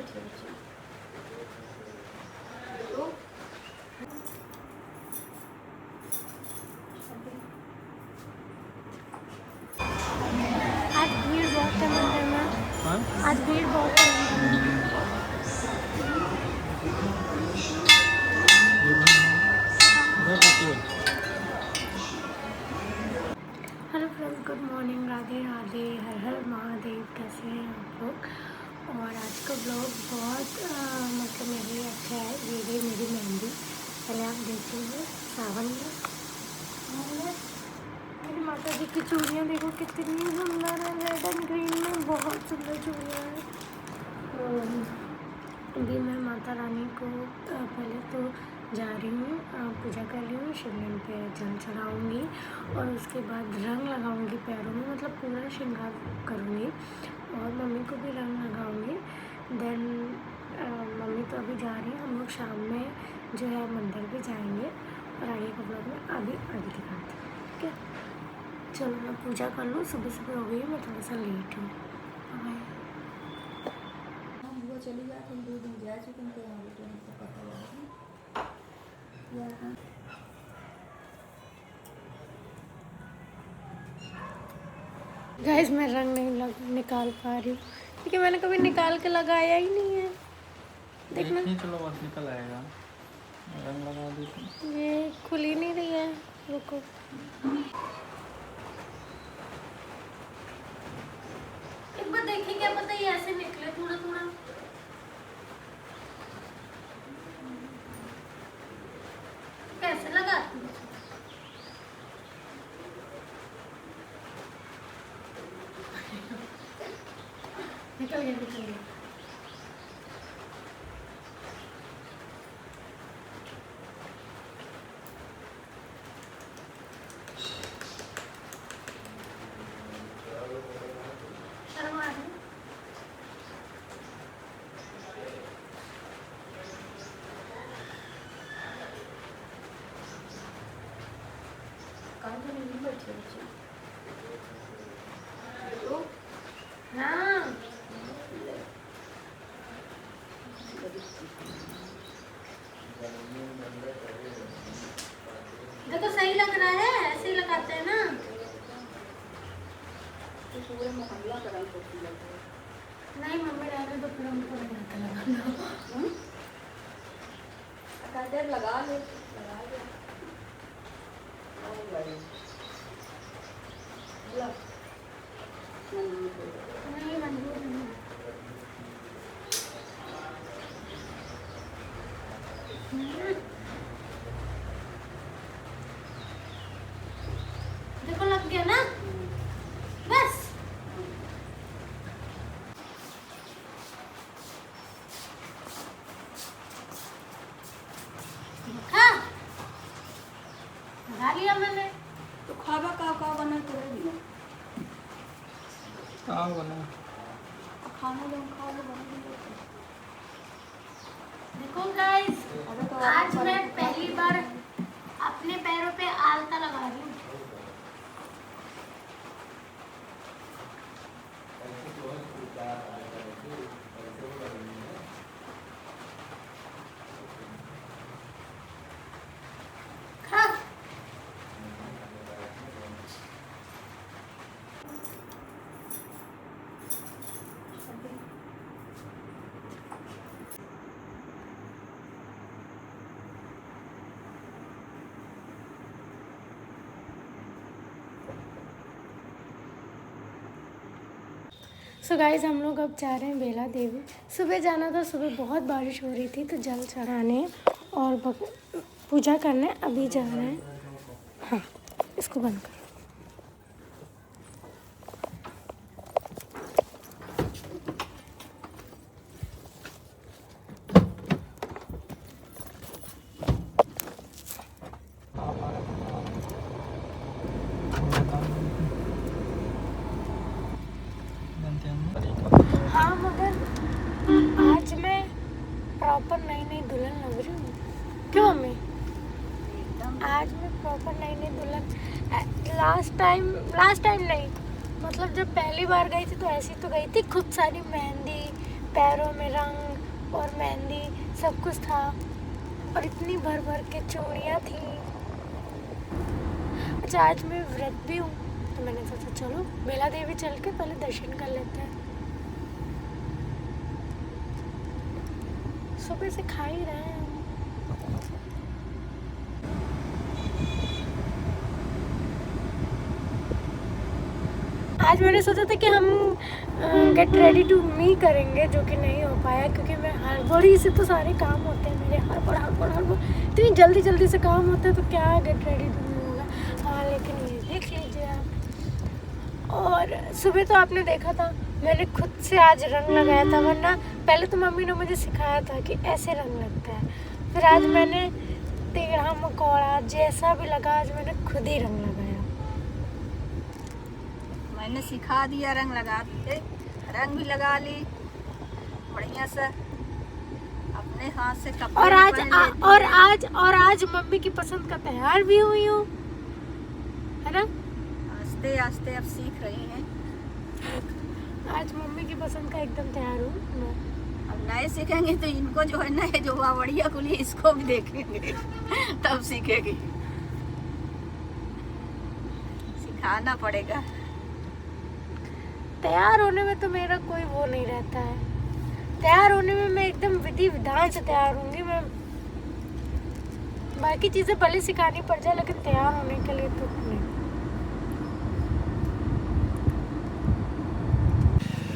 आज भीड़ बहुत है मंदिर में। आज भीड़ बहुत है मंदिर में। Hello friends, good morning, Radhe Radhe, Har Har Mahadev. कैसे हैं आप लोग? और आज का ब्लॉग बहुत मतलब मेरे लिए अच्छा है। ये रही मेरी मेहंदी। पहले आप देखिए, सावन में मेरी माता जी की चूड़ियाँ देखो कितनी सुंदर है, रेड एंड ग्रीन में, बहुत सुंदर चूड़ियाँ हैं। अभी मैं माता रानी को पहले तो जा रही हूँ, पूजा कर रही हूँ, शिवलिंग पे जल चढ़ाऊँगी और उसके बाद रंग लगाऊँगी पैरों में, मतलब पूरा श्रृंगार करूँगी और मम्मी को भी रंग लगाऊँगी। देन मम्मी तो अभी जा रही है, हम लोग शाम में जो है मंदिर भी जाएंगे और आगे का ब्लॉग में अभी आगे दिखाती हूँ, ठीक है? चलो मैं पूजा कर लूँ, सुबह सुबह हो गई है, मैं थोड़ा सा लेट हूँ। बाय। चली जा तुम 2 दिन जा चुके थे यहाँ बेटे, हमको पता लगा। गाइस मैं रंग नहीं निकाल पा रही हूँ क्योंकि मैंने कभी निकाल के लगाया ही नहीं है। देखना, चलो बस निकल आएगा, रंग लगा देते। ये खुल ही नहीं रही है, रुको। एक बार देखिए, क्या पता ये ऐसे निकले थोड़ा थोड़ा। कैसे लगाती हूँ? निकल गया, निकल गया। शर्म आ रही है? कहाँ तो नहीं बैठे बच्चे हाँ, देखो सही लग रहा है, ऐसे ही लगाते हैं ना। तो पूरे मोहल्ला का रंग पोती लगे। नहीं मम्मी रहने दो, फिर हमको नहीं आता लगाना। देर लगा ले, लगा ले। नहीं मंजूर नहीं। देखो लग गया ना, बस। देखा, लगा लिया मैंने। तो खावा का बना तो रही है। क्या बना? खाना जो खा लो बना लो। देखो गाइस, अरे तो आज मैं पहली बार अपने पैरों पे आलता लगा रही हूँ। खा। सो गाइस हम लोग अब जा रहे हैं बेला देवी। सुबह जाना था, सुबह बहुत बारिश हो रही थी तो जल चढ़ाने और पूजा करने अभी जा रहे हैं। हाँ, इसको बंद कर। हाँ मगर आज मैं प्रॉपर नई दुल्हन लग रही हूँ। क्यों मम्मी? आज मैं प्रॉपर नई दुल्हन। लास्ट टाइम नहीं, मतलब जब पहली बार गई थी तो ऐसी तो गई थी, खूब सारी मेहंदी, पैरों में रंग, और मेहंदी सब कुछ था, और इतनी भर भर के चूड़ियाँ थी। अच्छा, आज मैं व्रत भी हूँ, तो मैंने सोचा चलो बेला देवी चल के पहले दर्शन कर लेते हैं। सुबह से खा ही रहे हैं। आज मैंने सोचा था कि हम गेट रेडी टू मी करेंगे, जो कि नहीं हो पाया क्योंकि मैं हड़बड़ी से तो सारे काम होते हैं मेरे, हड़बड़ इतनी जल्दी से काम होता है, तो क्या गेट रेडी टू मी होगा। हाँ, लेकिन ये देख लीजिए आप। और सुबह तो आपने देखा था मैंने खुद से आज रंग लगाया था, वरना पहले तो मम्मी ने मुझे सिखाया था कि ऐसे रंग लगता है। फिर आज मैंने टेढ़ा मकौड़ा जैसा भी लगा, आज मैंने खुद ही रंग लगाया। मैंने सिखा दिया रंग लगा दे, रंग भी लगा ली बढ़िया से अपने हाथ से कपड़े और आज मम्मी की पसंद का तैयार भी हुई हूँ, है ना। आस्ते आस्ते अब सीख रही हैं। आज मम्मी की पसंद का एकदम तैयार हूँ। अब नए सीखेंगे तो इनको जो है नए जो बावड़िया को लिए इसको भी देखेंगे तब सीखेगी। सिखाना पड़ेगा। तैयार होने में तो मेरा कोई वो नहीं रहता है। तैयार होने में मैं एकदम विधि विधान से तैयार होंगी। मैं बाकी चीज़ें भले सिखानी पड़ जाए, लेकिन तैयार होने के लिए तो नहीं।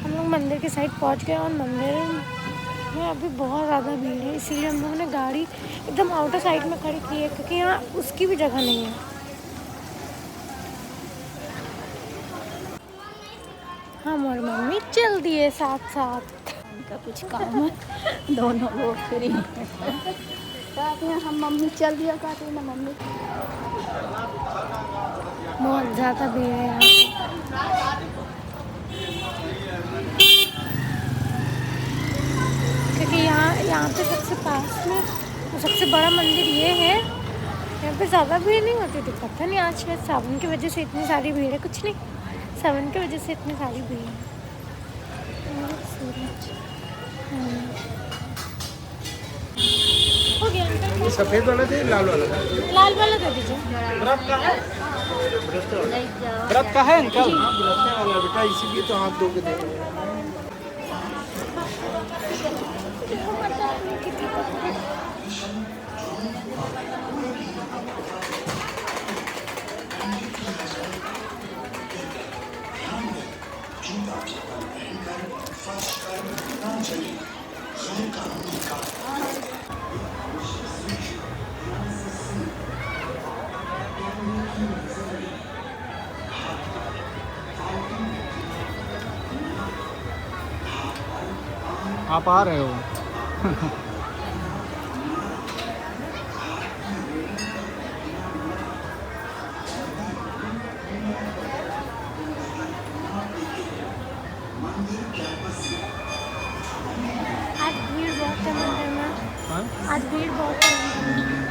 हम लोग मंदिर की साइड पहुंच गए और मंदिर में अभी बहुत ज़्यादा भीड़ है, इसीलिए हम लोगों ने गाड़ी एकदम आउटर साइड में खड़ी की है, क्योंकि यहाँ उसकी भी जगह नहीं है। हम और मम्मी चल दिए साथ साथ। उनका कुछ काम है, दोनों लोग फ्री कहते हैं हम मम्मी चल दिया, कहते हैं ना मम्मी। बहुत ज़्यादा भीड़ है यहाँ पे, क्योंकि यहाँ पे सबसे पास में सबसे बड़ा मंदिर ये है। यहाँ पे ज़्यादा भीड़ नहीं होती थी, पता नहीं आज शायद सावन की वजह से इतनी सारी भीड़ है। कुछ नहीं, सावन की वजह से इतनी सारी भीड़ है। सूरज हो गया अंकल। ये सफेद वाला दे, लाल वाला दे। लाल वाला दे दीजिए। व्रत का है, व्रत का है अंकल। बेटा इसीलिए तो हाथ धो के दे रहे हैं। आप आ रहे हो? आज भीड़ बहुत है मंदिर में। आज भीड़ बहुत है मंदिर में।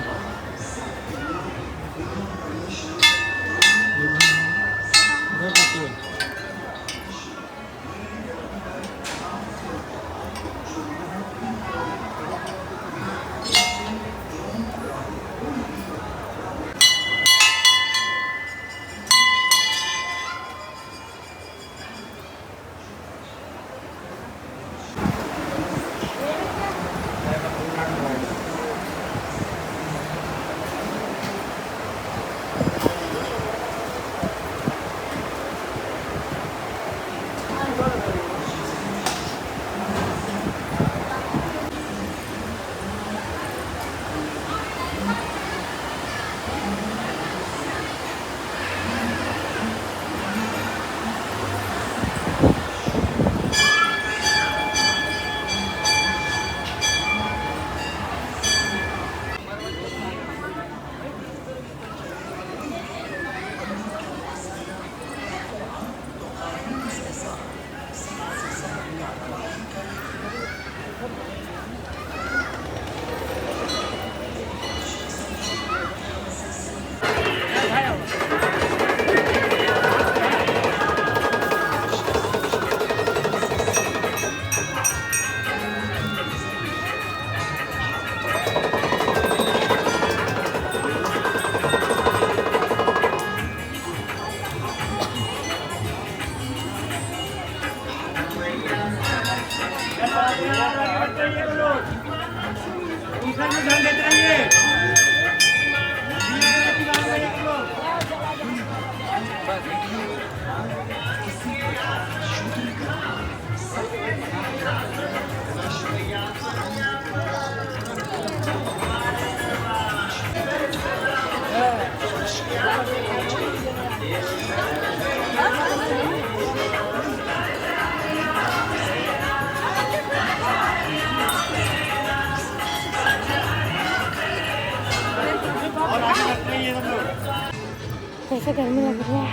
से गर्मी लग रही है।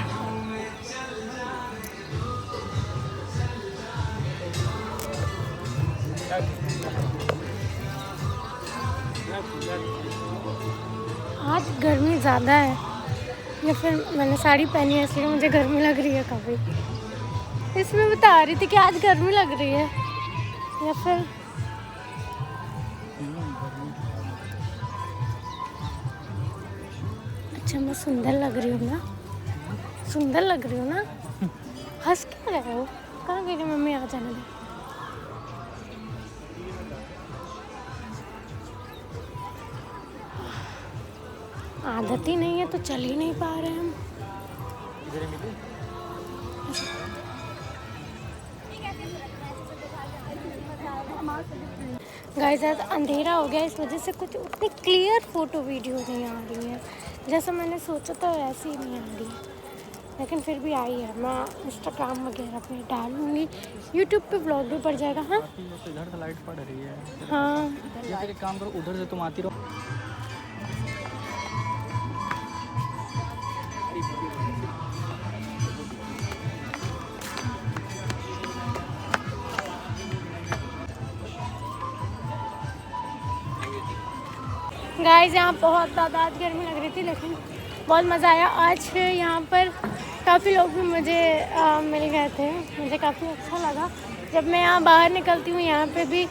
आज गर्मी ज़्यादा है या फिर मैंने साड़ी पहनी है इसलिए मुझे गर्मी लग रही है काफ़ी। इसमें बता रही थी कि आज गर्मी लग रही है या फिर अच्छा मैं सुंदर लग रही हूँ ना? सुंदर लग रही हूँ ना? हंस क्या रहे हो? कहाँ गई मम्मी? आ जाने दे। आदत ही नहीं है तो चल ही नहीं पा रहे हम। गाइस आज अंधेरा हो गया, इस वजह से कुछ उतनी क्लियर फ़ोटो वीडियो नहीं आ रही है। जैसा मैंने सोचा था वैसे ही नहीं आ रही है, लेकिन फिर भी आई है। मैं इंस्टाग्राम वगैरह पे डालूँगी, यूट्यूब पे ब्लॉग भी पड़ जाएगा। हाँ इधर से लाइट पड़ रही है। हाँ फिर एक काम करो, उधर से तुम आती रहो। गाइस यहाँ बहुत ज़्यादा आज गर्मी लग रही थी, लेकिन बहुत मज़ा आया। आज यहाँ पर काफ़ी लोग भी मुझे मिल गए थे, मुझे काफ़ी अच्छा लगा। जब मैं यहाँ बाहर निकलती हूँ यहाँ पे भी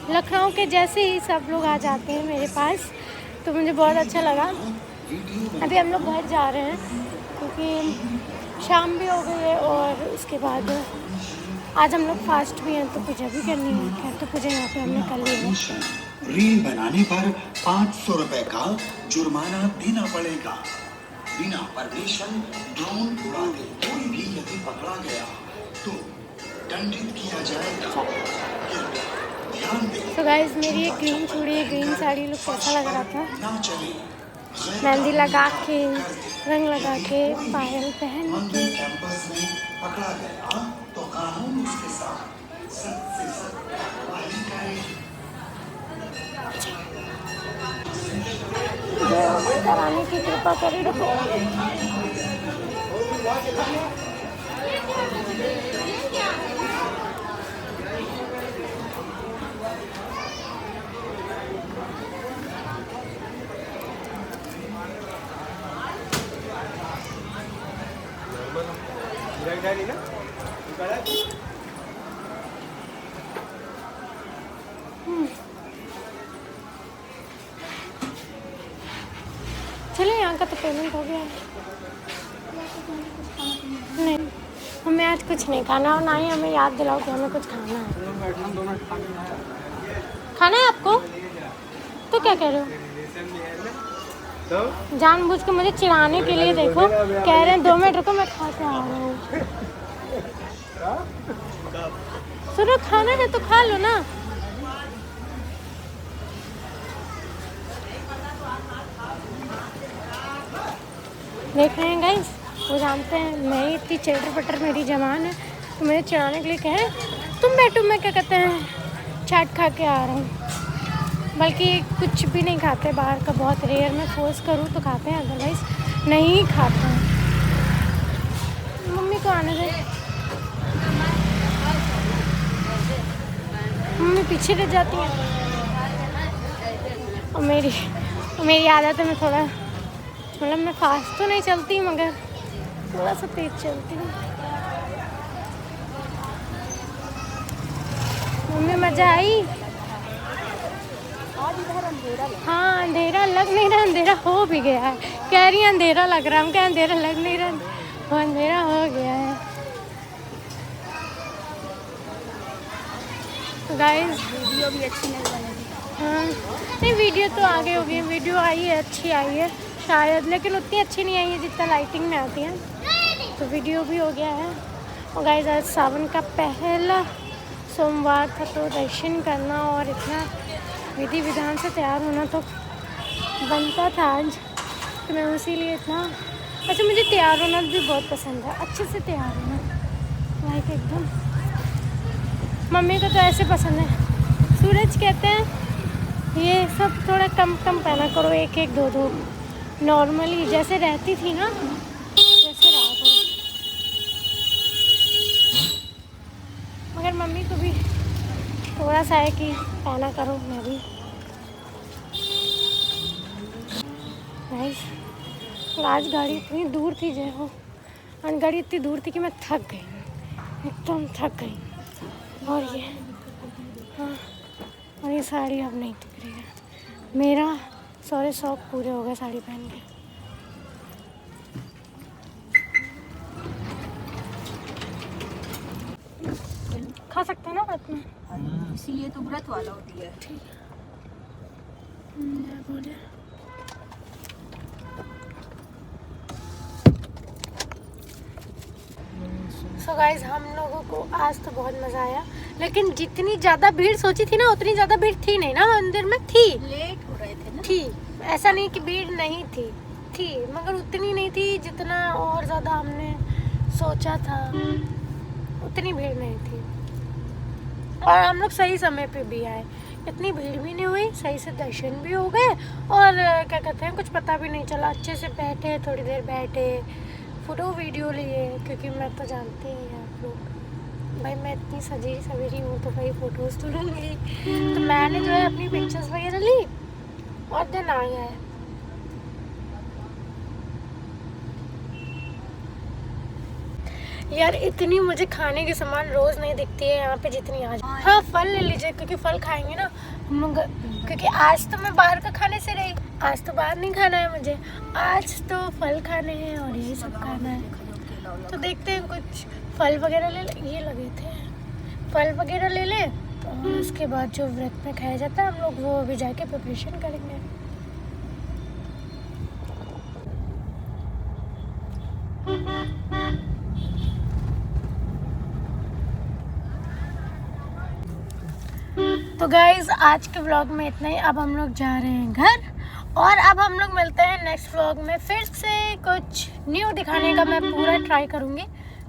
लखनऊ के जैसे ही सब लोग आ जाते हैं मेरे पास, तो मुझे बहुत अच्छा लगा। अभी हम लोग घर जा रहे हैं क्योंकि शाम भी हो गई है और उसके बाद आज हम लोग फास्ट भी हैं तो पूजा भी करनी है। खैर तो पूजा यहाँ पे हमने कर ली है। रील बनाने पर 500 रुपए का जुर्माना देना पड़ेगा। बिना परमिशन ड्रोन उड़ाते कोई भी यदि पकड़ा गया तो दंडित किया जाएगा। ध्यान दें। तो गाइस मेरी एक ग्रीन चूड़ी, ग्रीन साड़ी लुक कैसा लग रहा था? ना चले। मेहंदी लगा के, रंग लगा के, पायल पहन के। कैंपस में पकड़ा गया तो कानून उसके साथ सख्त से सख्त कार्रवाई करेगी। रानी की कृपा करे रखो। चलो यहाँ का तो पेमेंट हो गया है। नहीं हमें आज कुछ नहीं खाना और ना ही हमें याद दिलाओ कि हमें कुछ खाना है। खाना है आपको? तो क्या कह रहे हो? जानबूझ के मुझे चिढ़ाने के लिए देखो, कह रहे हैं 2 मिनट रुको मैं खा के आ रहा हूँ। सुनो खाना है तो खा लो ना। देख रहे हैं गाइस, वो जानते हैं मैं ही इतनी चटर पटर मेरी जवान है तो मुझे चिढ़ाने के लिए कहे तुम बैठो, मैं क्या कहते हैं चाट खा के आ रहा हूँ। बल्कि कुछ भी नहीं खाते बाहर का, बहुत रेयर में फोर्स करूँ तो खाते हैं, अदरवाइज़ नहीं खाते हैं। मम्मी को आने दे, मम्मी पीछे रह जाती है। और मेरी आदत है मैं थोड़ा मतलब मैं फास्ट तो नहीं चलती मगर थोड़ा सा तेज चलती हूँ। मम्मी मज़ा आई? हाँ अंधेरा लग नहीं रहा, अंधेरा हो भी गया है। कह रही है अंधेरा लग रहा है, हम क्या अंधेरा लग नहीं रहा, वो अंधेरा हो गया है। तो गाइस वीडियो भी अच्छी नहीं बनेगी। हाँ नहीं वीडियो तो आगे हो गई, वीडियो आई है, अच्छी आई है शायद, लेकिन उतनी अच्छी नहीं आई है जितना लाइटिंग में आती है। तो वीडियो भी हो गया है। और गाइस आज सावन का पहला सोमवार था तो दर्शन करना और इतना विधि विधान से तैयार होना तो बनता था आज, तो मैं इसीलिए इतना अच्छा मुझे तैयार होना भी बहुत पसंद है, अच्छे से तैयार होना लाइक एकदम। मम्मी को तो ऐसे पसंद है। सूरज कहते हैं ये सब थोड़ा कम कम पहना करो, 1-1 2-2 नॉर्मली जैसे रहती थी ना, ऐसा है कि पहना करो मैं भी। आज गाड़ी इतनी दूर थी जय हो, और गाड़ी इतनी दूर थी कि मैं थक गई, एकदम थक गई। और ये हाँ, और ये साड़ी अब नहीं दिख रही है। मेरा सारे शौक पूरे हो गए साड़ी पहन के। खा सकते हैं ना रात में, इसीलिए तो व्रत वाला होती है। ठीक है। बोले सो गाइज हम लोगों को आज तो बहुत मज़ा आया, लेकिन जितनी ज़्यादा भीड़ सोची थी ना उतनी ज़्यादा भीड़ थी नहीं ना, मंदिर में थी, लेट हो रहे थे ना। थी, ऐसा नहीं कि भीड़ नहीं थी मगर उतनी नहीं थी जितना और ज़्यादा हमने सोचा था, उतनी भीड़ नहीं थी। और हम लोग सही समय पे भी आए, इतनी भीड़ भी नहीं हुई, सही से दर्शन भी हो गए, और क्या कहते हैं कुछ पता भी नहीं चला। अच्छे से बैठे, थोड़ी देर बैठे, फ़ोटो वीडियो लिए, क्योंकि मैं तो जानती ही आप लोग भाई मैं इतनी सजी सवेरी हूँ तो भाई फ़ोटोज़ तो लूँगी। तो मैंने जो है अपनी पिक्चर्स वगैरह ली और दिन आ गया है। यार इतनी मुझे खाने की सामान रोज़ नहीं दिखती है यहाँ पे जितनी आज। हाँ फल ले लीजिए, क्योंकि फल खाएंगे ना हम लोग, क्योंकि आज तो मैं बाहर का खाने से रही, आज तो बाहर नहीं खाना है मुझे, आज तो फल खाने हैं और यही सब खाना है। तो देखते हैं कुछ फल वगैरह ले ले, ये लगे थे फल वगैरह ले ले, और उसके बाद जो व्रत में खाया जाता है हम लोग वो अभी जाके प्रिपरेशन करेंगे। तो गाइज आज के व्लॉग में इतना ही। अब हम लोग जा रहे हैं घर, और अब हम लोग मिलते हैं नेक्स्ट व्लॉग में। फिर से कुछ न्यू दिखाने का मैं पूरा ट्राई करूँगी।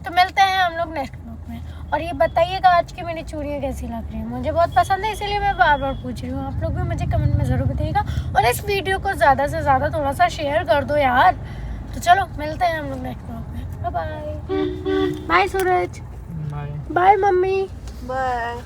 तो मिलते हैं हम लोग नेक्स्ट व्लॉग में। और ये बताइएगा आज की मेरी चूड़ियाँ कैसी लग रही हैं, मुझे बहुत पसंद है इसीलिए मैं बार बार पूछ रही हूँ। आप लोग भी मुझे कमेंट में ज़रूर बताइएगा, और इस वीडियो को ज़्यादा से ज़्यादा थोड़ा सा शेयर कर दो यार। तो चलो मिलते हैं हम लोग नेक्स्ट व्लॉग में। Bye bye. Bye Suraj, bye mummy, bye.